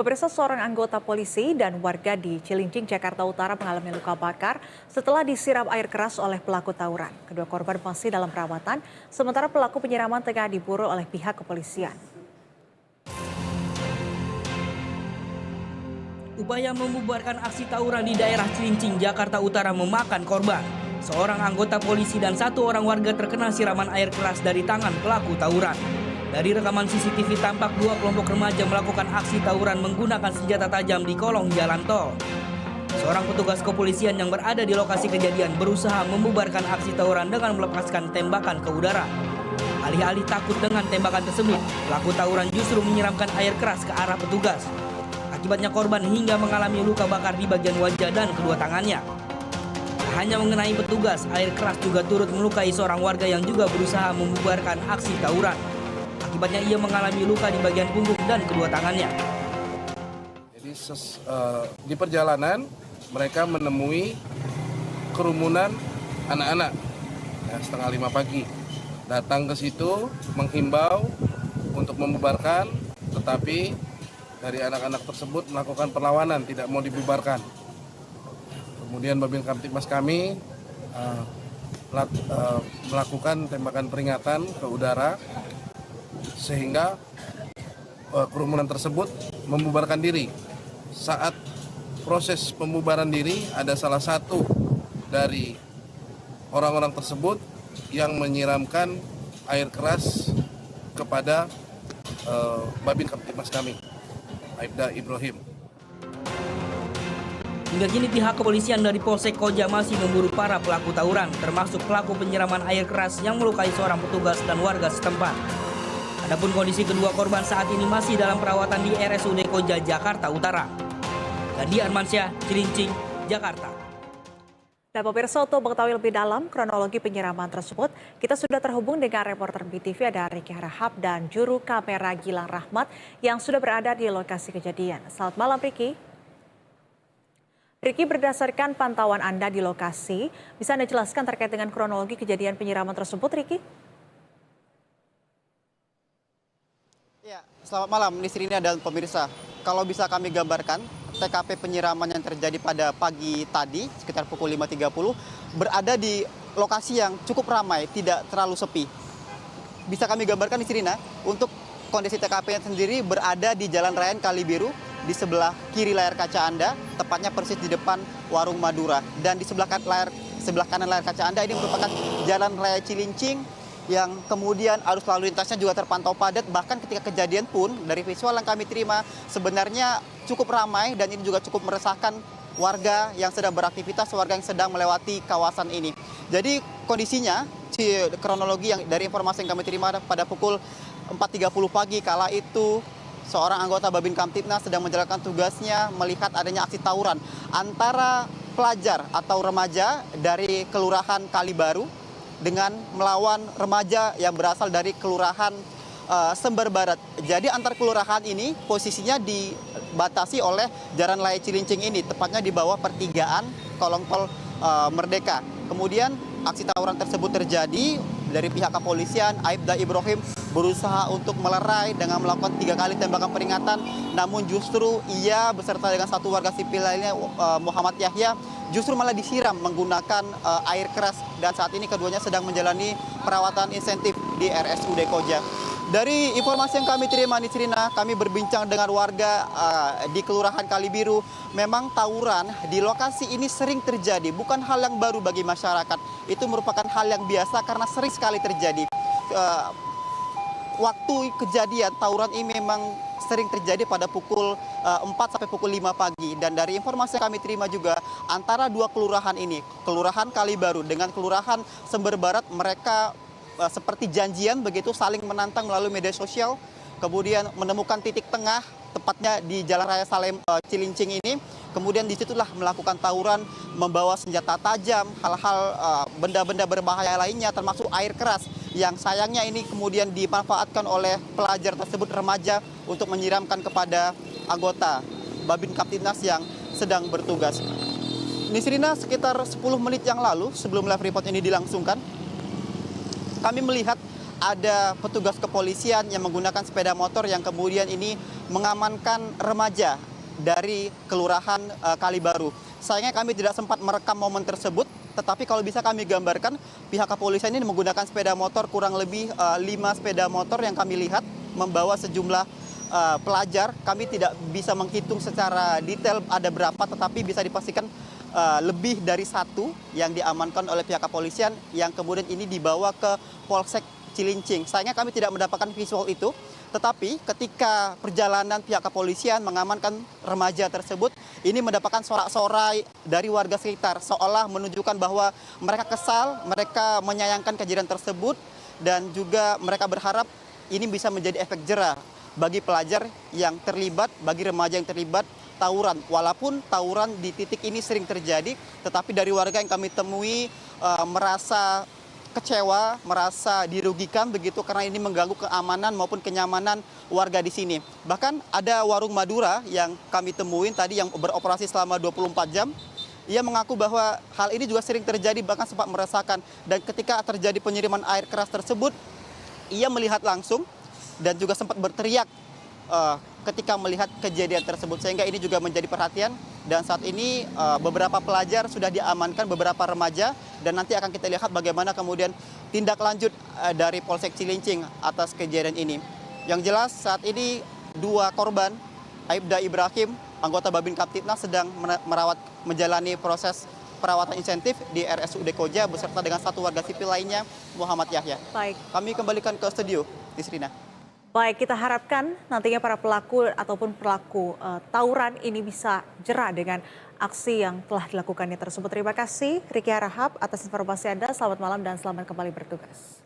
Pemirsa, seorang anggota polisi dan warga di Cilincing, Jakarta Utara mengalami luka bakar setelah disiram air keras oleh pelaku tawuran. Kedua korban masih dalam perawatan, sementara pelaku penyiraman tengah diburu oleh pihak kepolisian. Upaya membubarkan aksi tawuran di daerah Cilincing, Jakarta Utara memakan korban. Seorang anggota polisi dan satu orang warga terkena siraman air keras dari tangan pelaku tawuran. Dari rekaman CCTV tampak dua kelompok remaja melakukan aksi tawuran menggunakan senjata tajam di kolong jalan tol. Seorang petugas kepolisian yang berada di lokasi kejadian berusaha membubarkan aksi tawuran dengan melepaskan tembakan ke udara. Alih-alih takut dengan tembakan tersebut, pelaku tawuran justru menyiramkan air keras ke arah petugas. Akibatnya korban hingga mengalami luka bakar di bagian wajah dan kedua tangannya. Tak hanya mengenai petugas, air keras juga turut melukai seorang warga yang juga berusaha membubarkan aksi tawuran. Akibatnya ia mengalami luka di bagian punggung dan kedua tangannya. Jadi di perjalanan mereka menemui kerumunan anak-anak ya, setengah 5 pagi. Datang ke situ menghimbau untuk membubarkan, tetapi dari anak-anak tersebut melakukan perlawanan, tidak mau dibubarkan. Kemudian Babin Kamtibmas kami melakukan tembakan peringatan ke udara sehingga kerumunan tersebut membubarkan diri. Saat proses pembubaran diri ada salah satu dari orang-orang tersebut yang menyiramkan air keras kepada Babin Kamtibmas kami, Aibda Ibrahim. Hingga kini pihak kepolisian dari Polsek Koja masih memburu para pelaku tawuran, termasuk pelaku penyiraman air keras yang melukai seorang petugas dan warga setempat. Adapun kondisi kedua korban saat ini masih dalam perawatan di RSUD Koja, Jakarta Utara. Gandhi Armansyah, Cilincing, Jakarta. Dan pemirsa, untuk mengetahui lebih dalam kronologi penyiraman tersebut, kita sudah terhubung dengan reporter BTV ada Riki Harahap dan juru kamera Gilang Rahmat yang sudah berada di lokasi kejadian. Selamat malam, Riki. Riki, berdasarkan pantauan Anda di lokasi, bisa Anda jelaskan terkait dengan kronologi kejadian penyiraman tersebut, Riki? Ya, selamat malam Nisrina dan pemirsa. Kalau bisa kami gambarkan, TKP penyiraman yang terjadi pada pagi tadi sekitar pukul 5.30 berada di lokasi yang cukup ramai, tidak terlalu sepi. Bisa kami gambarkan Nisrina, untuk kondisi TKP yang sendiri berada di Jalan Raya Kalibiru di sebelah kiri layar kaca Anda, tepatnya persis di depan Warung Madura. Dan di sebelah kanan layar kaca Anda ini merupakan Jalan Raya Cilincing yang kemudian arus lalu lintasnya juga terpantau padat. Bahkan ketika kejadian pun dari visual yang kami terima sebenarnya cukup ramai dan ini juga cukup meresahkan warga yang sedang beraktivitas, warga yang sedang melewati kawasan ini. Jadi kondisinya, kronologi yang dari informasi yang kami terima pada pukul 4.30 pagi kala itu seorang anggota Babin Kamtibnas sedang menjalankan tugasnya melihat adanya aksi tawuran antara pelajar atau remaja dari Kelurahan Kalibaru dengan melawan remaja yang berasal dari Kelurahan Sember Barat. Jadi antar kelurahan ini posisinya dibatasi oleh Jalan Raya Cilincing ini, tepatnya di bawah pertigaan kolong tol Merdeka. Kemudian aksi tawuran tersebut terjadi. Dari pihak kepolisian, Aibda Ibrahim berusaha untuk melerai dengan melakukan 3 kali tembakan peringatan. Namun justru ia beserta dengan satu warga sipil lainnya, Muhammad Yahya, justru malah disiram menggunakan air keras. Dan saat ini keduanya sedang menjalani perawatan insentif di RSUD Koja. Dari informasi yang kami terima di Nisrina, kami berbincang dengan warga di Kelurahan Kalibiru. Memang tawuran di lokasi ini sering terjadi, bukan hal yang baru bagi masyarakat. Itu merupakan hal yang biasa karena sering sekali terjadi. Waktu kejadian tawuran ini memang sering terjadi pada pukul 4 sampai pukul 5 pagi. Dan dari informasi yang kami terima juga, antara dua kelurahan ini, Kelurahan Kalibaru dengan Kelurahan Sember Barat, mereka seperti janjian begitu saling menantang melalui media sosial, kemudian menemukan titik tengah tepatnya di Jalan Raya Cilincing ini. Kemudian disitulah melakukan tawuran, membawa senjata tajam, hal-hal benda-benda berbahaya lainnya termasuk air keras yang sayangnya ini kemudian dimanfaatkan oleh pelajar tersebut, remaja, untuk menyiramkan kepada anggota Babin Kamtibnas yang sedang bertugas. Nisrina, sekitar 10 menit yang lalu sebelum live report ini dilangsungkan, kami melihat ada petugas kepolisian yang menggunakan sepeda motor yang kemudian ini mengamankan remaja dari Kelurahan Kalibaru. Sayangnya kami tidak sempat merekam momen tersebut, tetapi kalau bisa kami gambarkan, pihak kepolisian ini menggunakan sepeda motor kurang lebih 5 sepeda motor yang kami lihat membawa sejumlah pelajar. Kami tidak bisa menghitung secara detail ada berapa, tetapi bisa dipastikan lebih dari 1 yang diamankan oleh pihak kepolisian yang kemudian ini dibawa ke Polsek Cilincing. Sayangnya kami tidak mendapatkan visual itu, tetapi ketika perjalanan pihak kepolisian mengamankan remaja tersebut, ini mendapatkan sorak-sorai dari warga sekitar, seolah menunjukkan bahwa mereka kesal, mereka menyayangkan kejadian tersebut, dan juga mereka berharap ini bisa menjadi efek jera bagi pelajar yang terlibat, bagi remaja yang terlibat tawuran. Walaupun tawuran di titik ini sering terjadi, tetapi dari warga yang kami temui merasa kecewa, merasa dirugikan begitu karena ini mengganggu keamanan maupun kenyamanan warga di sini. Bahkan ada warung Madura yang kami temuin tadi yang beroperasi selama 24 jam. Ia mengaku bahwa hal ini juga sering terjadi, bahkan sempat meresahkan. Dan ketika terjadi penyiraman air keras tersebut, ia melihat langsung dan juga sempat berteriak ketika melihat kejadian tersebut, sehingga ini juga menjadi perhatian. Dan saat ini beberapa pelajar sudah diamankan, beberapa remaja, dan nanti akan kita lihat bagaimana kemudian tindak lanjut dari Polsek Cilincing atas kejadian ini. Yang jelas saat ini 2 korban, Aibda Ibrahim, anggota Babin Kaptipnas, sedang menjalani proses perawatan insentif di RSUD Koja beserta dengan 1 warga sipil lainnya, Muhammad Yahya. Baik. Kami kembalikan ke studio, Nisrina. Baik, kita harapkan nantinya para pelaku ataupun pelaku tawuran ini bisa jera dengan aksi yang telah dilakukannya tersebut. Terima kasih Riki Harahap atas informasi Anda. Selamat malam dan selamat kembali bertugas.